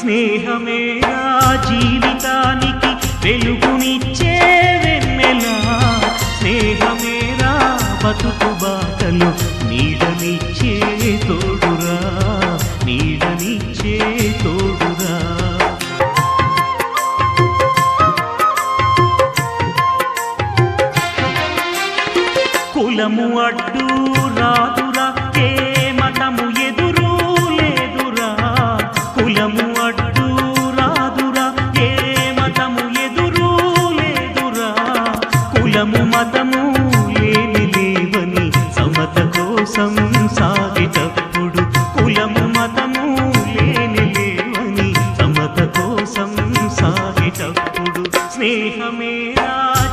స్నేహమేరా జీవితానికి వెలుగునిచ్చే వెన్నెలా, స్నేహమేరా బతుకు బాటలు నీడనిచ్చే తోడురా, నీడనిచ్చే తోడురా. కులము అడ్డు రాదురా, ఏ మతము ఎదురు లేదురా. కులము అడ్డు రాదురా, ఏ మతము ఎదురు లేదురా. కులము మతము లేని లేవని సమత కోసం సాగేటప్పుడు, కులము మతము లేని లేవని సమత కోసం సాగేటప్పుడు, స్నేహమేరా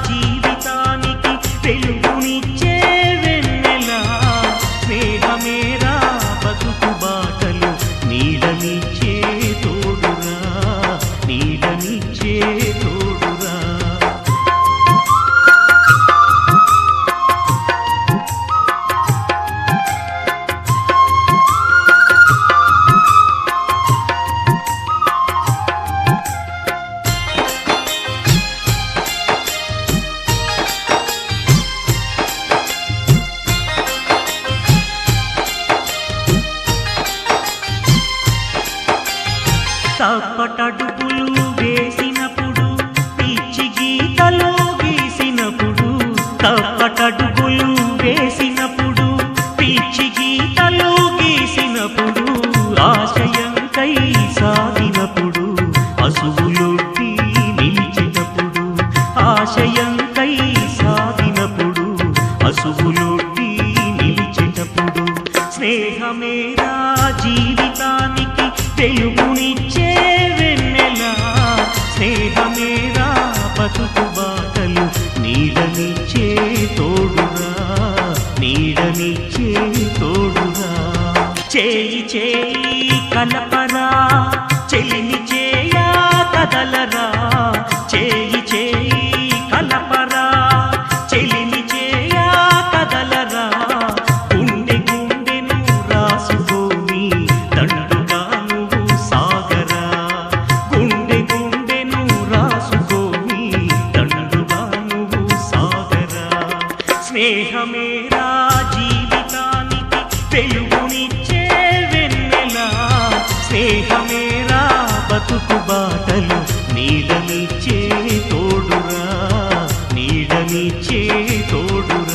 జీవితానికి వెలుగునిచ్చే వెన్నెలా, స్నేహమేరా బతుకు బాటలు నీడనిచ్చే తోడురా, నీడనిచ్చే తోడురా. తప్పటడుగులు వేసినప్పుడు, పిచ్చి గీతలు గీసినప్పుడు, తప్పటడుగులు వేసినప్పుడు, పిచ్చి గీతలు గీసినప్పుడు, ఆశయంకై సాగినప్పుడు, అసువులొడ్డి నిలిచినప్పుడు, ఆశయంకై సాగినప్పుడు, అసువులొడ్డి నిలిచినప్పుడు, స్నేహమేరా జీవితానికి వెలుగునిచ్చే వెన్నెలా, స్నేహమేరా బతుకు బాటలు నీడనిచ్చే తోడురా, నీడనిచ్చే తోడురా. చేయి చేయి కలపరా, చెలిమి చేయా కదలరా. చేయి చేయి కలపరా, చెలిమి చేయా కదలరా. గుండె గుండెను రాసుకోని దండుగా నువ్వు సాగరా. గుండె గుండెను రాసుకోని దండుగా నువ్వు సాగరా. స్నేహమేరా జీవితానికి వెలుగునిచ్చే వెన్నెలా, స్నేహమేరా బతుకు బాటలు నీడనిచ్చే తోడురా, నీడనిచ్చే తోడురా.